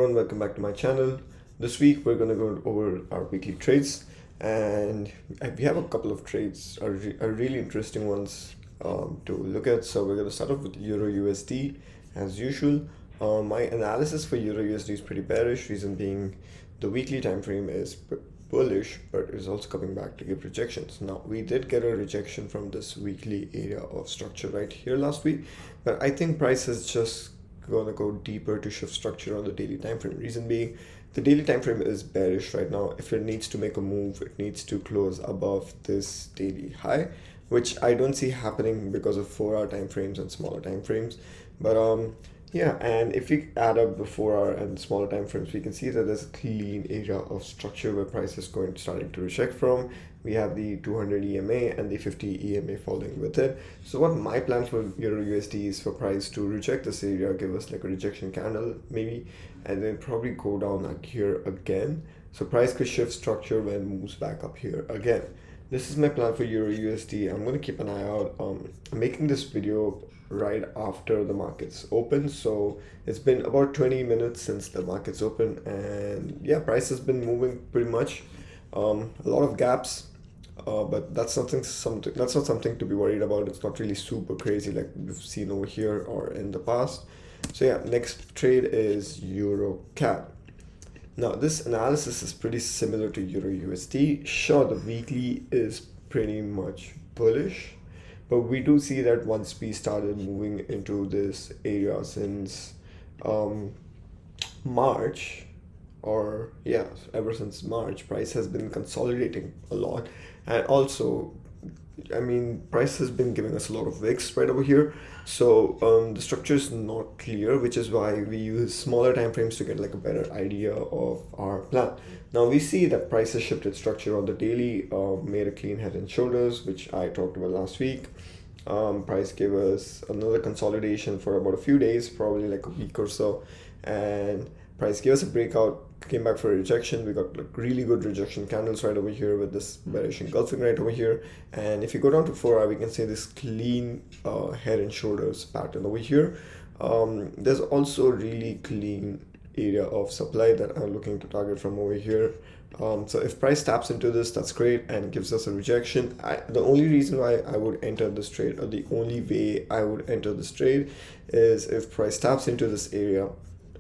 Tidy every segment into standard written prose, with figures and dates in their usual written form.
everyone, welcome back to my channel. This week we're going to go over our weekly trades, and we have a couple of trades, are really interesting ones to look at. So we're going to start off with Euro USD as usual. My analysis for Euro USD is pretty bearish, reason being the weekly time frame is bullish, but is also coming back to give rejections. Now we did get a rejection from this weekly area of structure right here last week, but I think price is just gonna go deeper to shift structure on the daily time frame. Reason being, the daily time frame is bearish right now. If it needs to make a move, it needs to close above this daily high, which I don't see happening because of 4-hour time frames and smaller time frames. But yeah, and if we add up the 4-hour and smaller time frames, we can see that there's a clean area of structure where price is starting to reject from. We have the 200 EMA and the 50 EMA following with it. So what my plan for Euro USD is for price to reject this area, give us like a rejection candle maybe, and then probably go down like here again. So price could shift structure when it moves back up here again. This is my plan for Euro USD. I'm going to keep an eye out. I'm making this video right after the markets open, so it's been about 20 minutes since the markets open, and yeah, price has been moving pretty much. A lot of gaps, but that's not something to be worried about. It's not really super crazy like we've seen over here or in the past. So yeah, next trade is Euro CAD. Now this analysis is pretty similar to Euro USD. Sure, the weekly is pretty much bullish, but we do see that once we started moving into this area since March, or yeah, ever since March, price has been consolidating a lot. And also, I mean, price has been giving us a lot of wicks right over here. So the structure is not clear, which is why we use smaller time frames to get like a better idea of our plan. Now we see that price has shifted structure on the daily, made a clean head and shoulders, which I talked about last week. Price gave us another consolidation for about a few days, probably like a week or so, and price gave us a breakout, came back for a rejection. We got like really good rejection candles right over here with this bearish engulfing right over here. And if you go down to 4-hour, we can see this clean head and shoulders pattern over here. There's also really clean area of supply that I'm looking to target from over here. So if price taps into this, that's great and gives us a rejection. The only reason why I would enter this trade, or the only way I would enter this trade, is if price taps into this area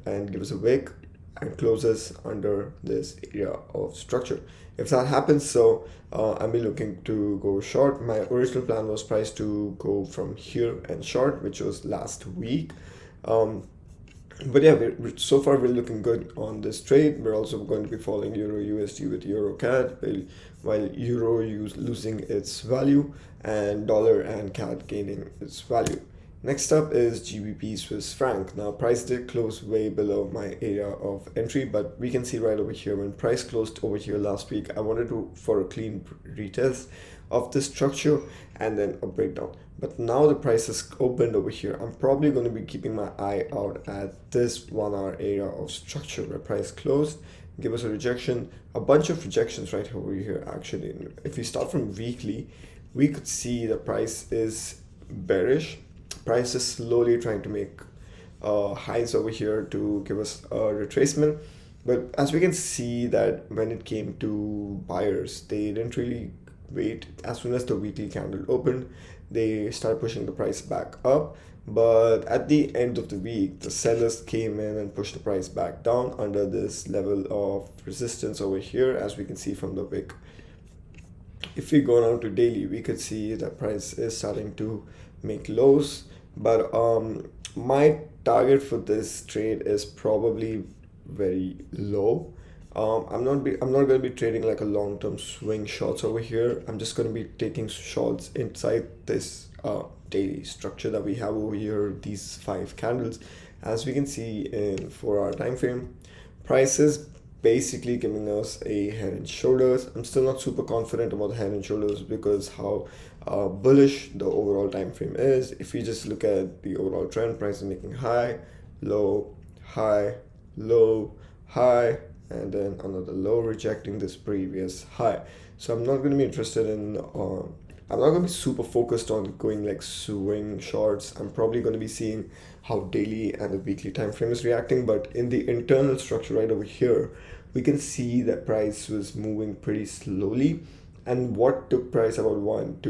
and gives a wick and closes under this area of structure. If that happens, so I'll be looking to go short. My original plan was price to go from here and short, which was last week. But yeah, so far we're looking good on this trade. We're also going to be following Euro USD with Euro CAD, while Euro losing its value and dollar and CAD gaining its value. Next up is GBP Swiss franc. Now price did close way below my area of entry, but we can see right over here when price closed over here last week, I wanted for a clean retest of this structure and then a breakdown. But now the price has opened over here. I'm probably going to be keeping my eye out at this 1-hour area of structure where price closed, give us a rejection, a bunch of rejections right over here actually. If we start from weekly, we could see the price is bearish. Price is slowly trying to make highs over here to give us a retracement. But as we can see that when it came to buyers, they didn't really wait. As soon as the weekly candle opened, they started pushing the price back up. But at the end of the week, the sellers came in and pushed the price back down under this level of resistance over here, as we can see from the wick. If we go down to daily, we could see that price is starting to make lows, but my target for this trade is probably very low. I'm not going to be trading like a long-term swing shorts over here. I'm just going to be taking shorts inside this daily structure that we have over here, these 5 candles. As we can see in 4-hour time frame, price is basically giving us a head and shoulders. I'm still not super confident about the head and shoulders because how bullish the overall time frame is. If we just look at the overall trend, price is making high, low, high, low, high, and then another low, rejecting this previous high. So I'm not going to be interested in I'm not going to be super focused on going like swing shorts. I'm probably going to be seeing how daily and the weekly time frame is reacting. But in the internal structure right over here, we can see that price was moving pretty slowly. And what took price about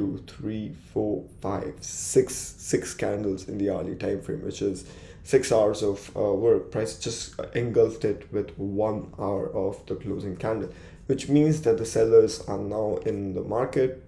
6 candles in the hourly time frame, which is 6 hours of work. Price just engulfed it with 1 hour of the closing candle, which means that the sellers are now in the market.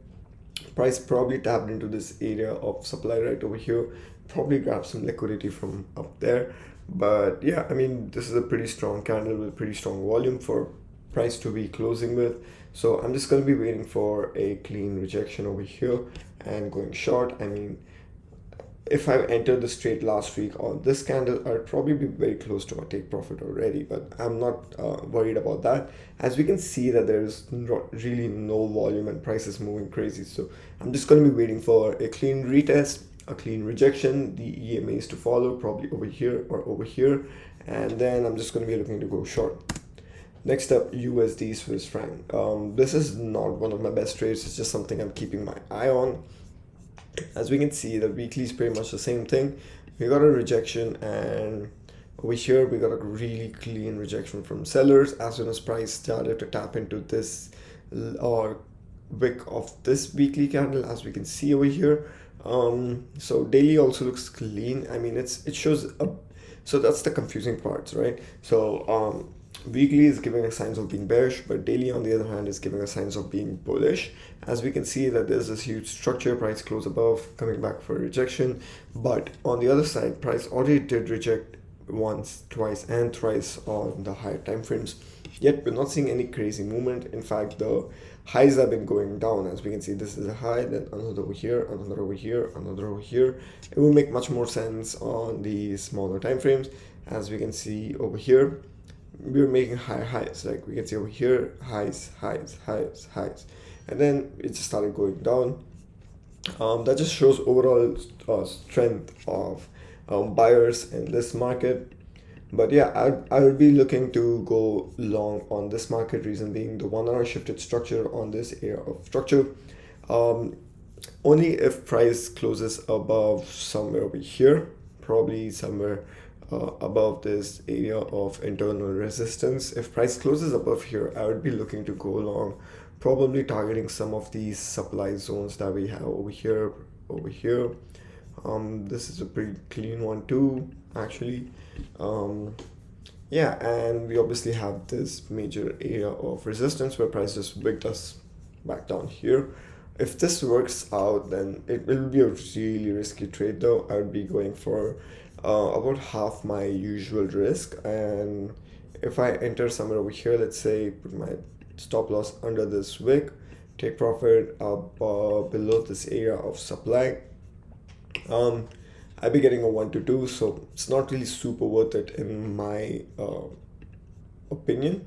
Price probably tapped into this area of supply right over here, probably grabbed some liquidity from up there. But yeah, I mean, this is a pretty strong candle with pretty strong volume for price to be closing with. So I'm just going to be waiting for a clean rejection over here and going short. I mean, if I entered the trade last week on this candle, I'd probably be very close to a take profit already, but I'm not worried about that. As we can see that there's really no volume and price is moving crazy. So I'm just going to be waiting for a clean retest, a clean rejection, the EMAs to follow, probably over here or over here. And then I'm just going to be looking to go short. Next up, USD Swiss franc. This is not one of my best trades. It's just something I'm keeping my eye on. As we can see, the weekly is pretty much the same thing. We got a rejection, and over here we got a really clean rejection from sellers as soon as price started to tap into this wick of this weekly candle, as we can see over here. So daily also looks clean. I mean, it shows a, so that's the confusing parts, right? So weekly is giving us signs of being bearish, but daily on the other hand is giving us signs of being bullish. As we can see that there's this huge structure, price close above, coming back for rejection. But on the other side, price already did reject once, twice and thrice on the higher time frames. Yet we're not seeing any crazy movement. In fact, the highs have been going down. As we can see, this is a high, then another over here, another over here, another over here. It will make much more sense on the smaller time frames. As we can see over here, we're making higher highs. Like we can see over here, highs, highs, highs, highs, and then it just started going down. That just shows overall strength of buyers in this market. But yeah, I would be looking to go long on this market, reason being the 1 hour shifted structure on this area of structure. Only if price closes above somewhere over here, probably somewhere above this area of internal resistance. If price closes above here, I would be looking to go long, probably targeting some of these supply zones that we have over here, over here. This is a pretty clean one too, actually. Yeah, and we obviously have this major area of resistance where price just wigged us back down here. If this works out, then it will be a really risky trade though. I would be going for about half my usual risk, and if I enter somewhere over here, let's say put my stop loss under this wick, take profit up below this area of supply, I'll be getting a 1 to 2, so it's not really super worth it in my opinion.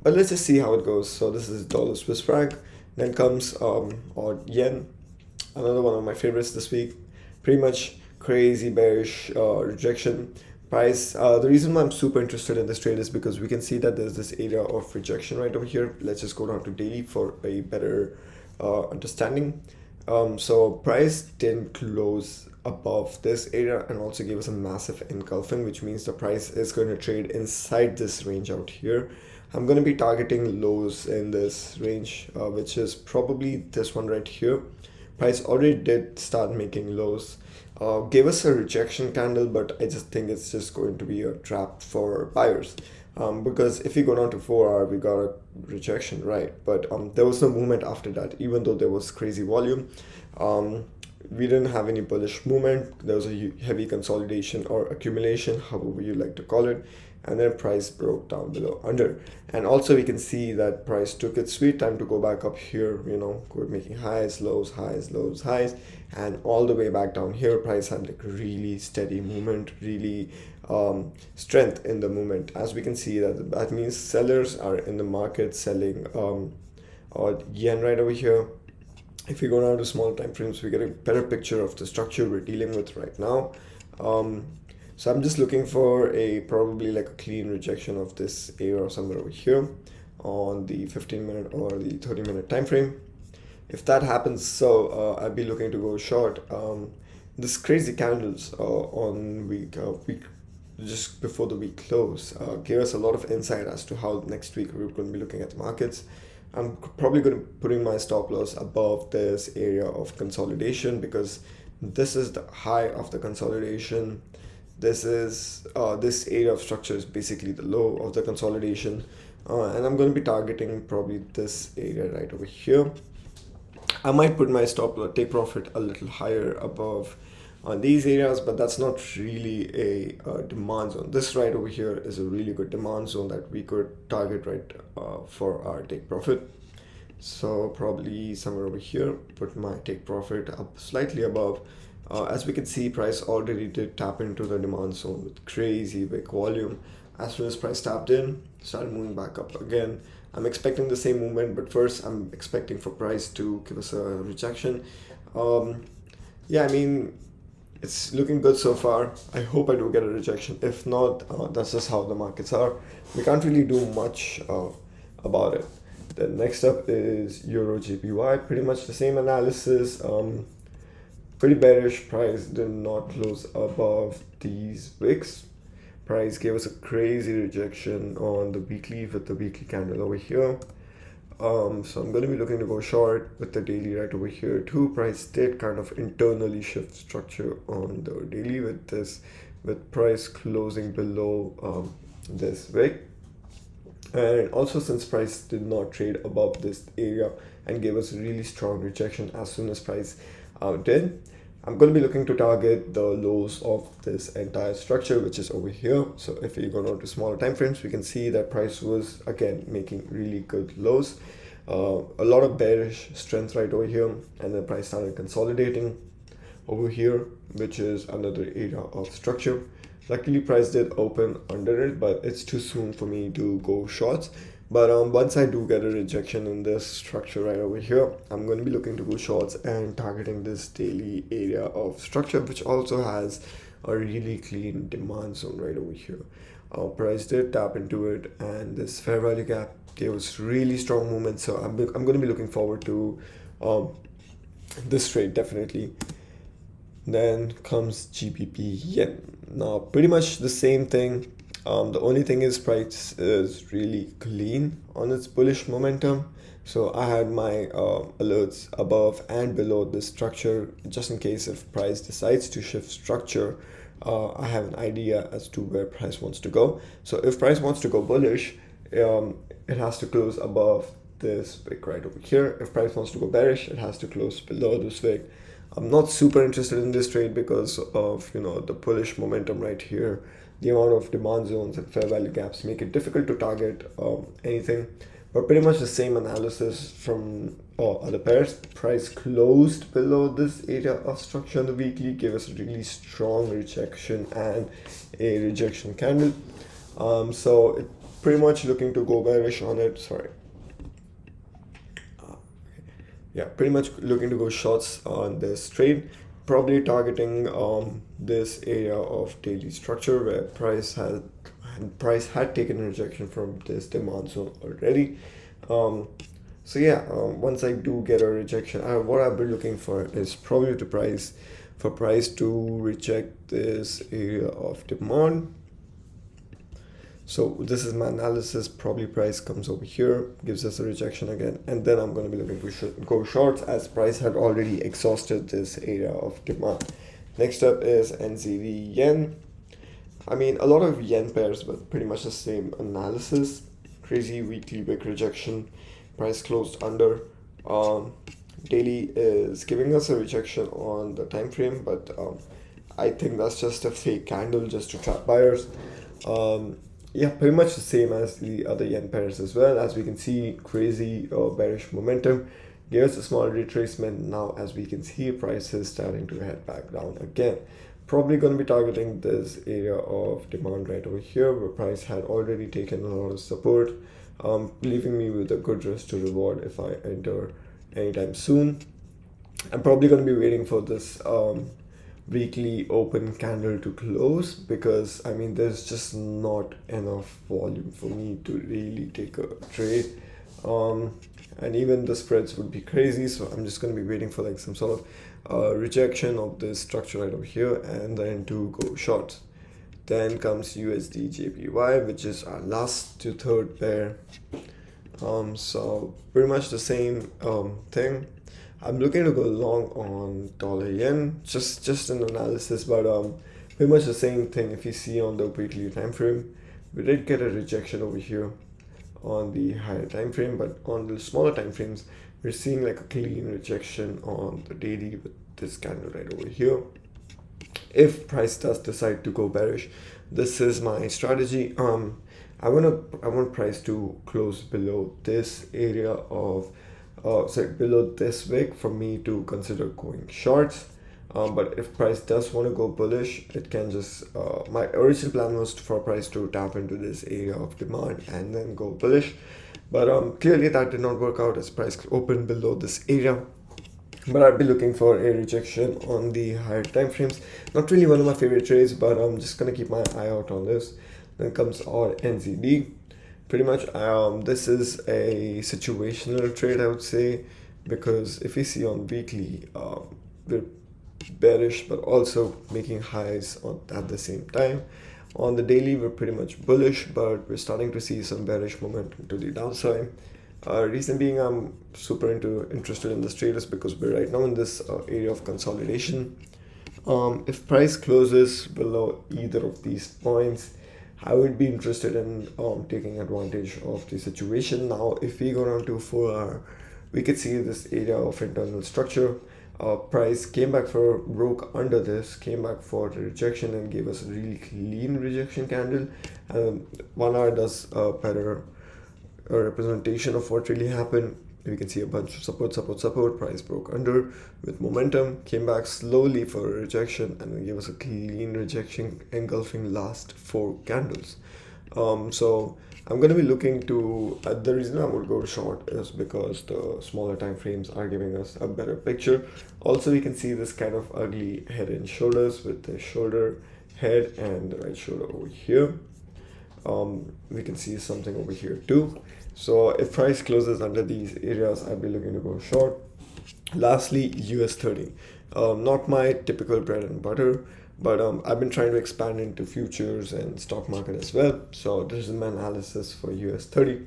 But let's just see how it goes. So this is dollar Swiss franc, then comes or yen, another one of my favorites this week. Pretty much crazy bearish rejection. Price, the reason why I'm super interested in this trade is because we can see that there's this area of rejection right over here. Let's just go down to daily for a better understanding. So price didn't close above this area and also gave us a massive engulfing, which means the price is going to trade inside this range out here. I'm going to be targeting lows in this range, which is probably this one right here. Price already did start making lows, gave us a rejection candle, but I just think it's just going to be a trap for buyers, because if we go down to 4 hour, we got a rejection, right? But there was no movement after that, even though there was crazy volume. We didn't have any bullish movement. There was a heavy consolidation or accumulation, however you like to call it, and then price broke down below under. And also we can see that price took its sweet time to go back up here, you know, we're making highs, lows, highs, lows, highs, and all the way back down here. Price had like really steady movement, really strength in the movement. As we can see, that means sellers are in the market selling yen right over here. If we go down to small time frames, we get a better picture of the structure we're dealing with right now. So I'm just looking for a probably like a clean rejection of this area or somewhere over here on the 15-minute or the 30-minute time frame. If that happens, so I'll be looking to go short. This crazy candles on week just before the week close gave us a lot of insight as to how next week we're going to be looking at the markets. I'm probably going to putting my stop loss above this area of consolidation because this is the high of the consolidation. This area of structure is basically the low of the consolidation, and I'm going to be targeting probably this area right over here. I might put my stop loss take profit a little higher above on these areas, but that's not really a demand zone. This right over here is a really good demand zone that we could target right for our take profit. So probably somewhere over here, put my take profit up slightly above. As we can see, price already did tap into the demand zone with crazy big volume. As soon as price tapped in, started moving back up again. I'm expecting the same movement, but first I'm expecting for price to give us a rejection. Yeah, I mean, it's looking good so far. I hope I do get a rejection. If not, that's just how the markets are. We can't really do much about it. Then next up is EURUSD. Pretty much the same analysis. Pretty bearish. Price did not close above these wicks. Price gave us a crazy rejection on the weekly with the weekly candle over here. So I'm going to be looking to go short with the daily right over here too. Price did kind of internally shift structure on the daily with price closing below this wick. And also, since price did not trade above this area and gave us a really strong rejection as soon as price did, I'm going to be looking to target the lows of this entire structure, which is over here. So if we go down to smaller time frames, we can see that price was again making really good lows. A lot of bearish strength right over here, and then price started consolidating over here, which is another area of structure. Luckily, price did open under it, but it's too soon for me to go shorts. But once I do get a rejection in this structure right over here, I'm going to be looking to go shorts and targeting this daily area of structure, which also has a really clean demand zone right over here. Price did tap into it, and this fair value gap gave us really strong movement. So I'm going to be looking forward to this trade definitely. Then comes GBP yen. Now pretty much the same thing. The only thing is price is really clean on its bullish momentum. So I had my alerts above and below this structure just in case if price decides to shift structure. I have an idea as to where price wants to go. So if price wants to go bullish, it has to close above this wick right over here. If price wants to go bearish, it has to close below this wick. I'm not super interested in this trade because of the bullish momentum right here. The amount of demand zones and fair value gaps make it difficult to target anything. But pretty much the same analysis from other pairs. Price closed below this area of structure on the weekly, gave us a really strong rejection and a rejection candle. So it pretty much looking to go bearish on it. Sorry. Yeah, pretty much looking to go shorts on this trade, probably targeting this area of daily structure where price had taken a rejection from this demand zone already. So yeah, once I do get a rejection, what I've been looking for is probably for price to reject this area of demand. So this is my analysis. Probably price comes over here, gives us a rejection again, and then I'm going to be looking to go shorts as price had already exhausted this area of demand. Next up is NZD yen. I mean, a lot of yen pairs, but pretty much the same analysis. Crazy weekly wick rejection. Price closed under. Daily is giving us a rejection on the time frame, but I think that's just a fake candle just to trap buyers. Yeah, pretty much the same as the other yen pairs as well. As we can see, crazy bearish momentum gave us a small retracement. Now, as we can see, price is starting to head back down again. Probably going to be targeting this area of demand right over here where price had already taken a lot of support, leaving me with a good risk to reward if I enter anytime soon. I'm probably going to be waiting for this weekly open candle to close because there's just not enough volume for me to really take a trade. And even the spreads would be crazy, so I'm just going to be waiting for like some sort of rejection of this structure right over here and then to go short. Then comes USDJPY, which is our last to third pair. So pretty much the same thing. I'm looking to go long on dollar yen, just an analysis, but pretty much the same thing. If you see on the weekly time frame, we did get a rejection over here on the higher time frame, but on the smaller time frames, we're seeing like a clean rejection on the daily with this candle right over here. If price does decide to go bearish, this is my strategy. I want price to close below this area of below this wick for me to consider going shorts. But if price does want to go bullish, it can just my original plan was for price to tap into this area of demand and then go bullish, but clearly that did not work out as price opened below this area. But I'd be looking for a rejection on the higher time frames. Not really one of my favorite trades, but I'm just gonna keep my eye out on this. Then comes our NZD. Pretty much this is a situational trade, I would say, because if you see on weekly, we're bearish but also making highs at the same time. On the daily, we're pretty much bullish, but we're starting to see some bearish momentum to the downside. Reason being, I'm super interested in this trade is because we're right now in this area of consolidation. If price closes below either of these points, I would be interested in taking advantage of the situation. Now, if we go down to 4 hour, we could see this area of internal structure. Price came back for broke under this, came back for the rejection and gave us a really clean rejection candle. And 1 hour does better a representation of what really happened. We can see a bunch of support. Price broke under with momentum, came back slowly for a rejection, and then gave us a clean rejection engulfing last 4 candles. So I'm going to be looking to the reason I would go short is because the smaller time frames are giving us a better picture. Also, we can see this kind of ugly head and shoulders with the shoulder, head, and the right shoulder over here. We can see something over here too. So if price closes under these areas, I'll be looking to go short. Lastly, US30. Not my typical bread and butter, but I've been trying to expand into futures and stock market as well. So this is my analysis for US30.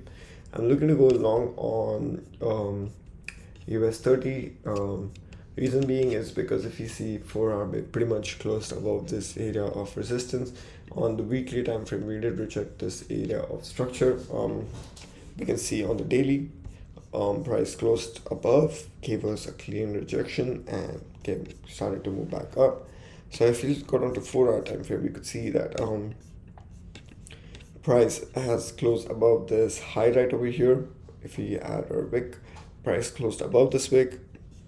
I'm looking to go long on US30. Reason being is because if you see 4 hour pretty much closed above this area of resistance. On the weekly time frame, we did reject this area of structure. We can see on the daily, price closed above, gave us a clean rejection and started to move back up. So if you go down to 4 hour time frame, we could see that price has closed above this high right over here. If we add our wick, price closed above this wick,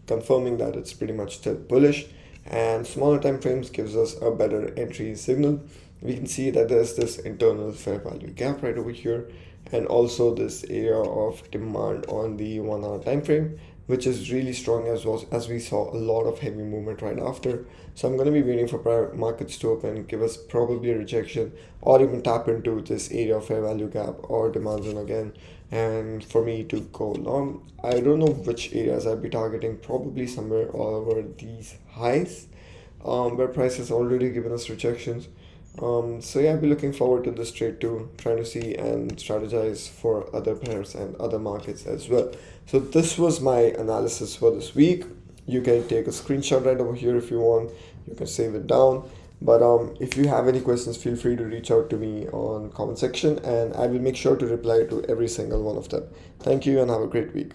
confirming that it's pretty much still bullish, and smaller time frames gives us a better entry signal. We can see that there's this internal fair value gap right over here, and also this area of demand on the 1 hour time frame, which is really strong as we saw a lot of heavy movement right after. So I'm going to be waiting for private markets to open, give us probably a rejection, or even tap into this area of fair value gap or demand zone again, and for me to go long. I don't know which areas I'll be targeting, probably somewhere all over these highs, where price has already given us rejections. So yeah, I'll be looking forward to this trade too, trying to see and strategize for other pairs and other markets as well. So this was my analysis for this week. You can take a screenshot right over here if you want. You can save it down. But if you have any questions, feel free to reach out to me on comment section and I will make sure to reply to every single one of them. Thank you and have a great week.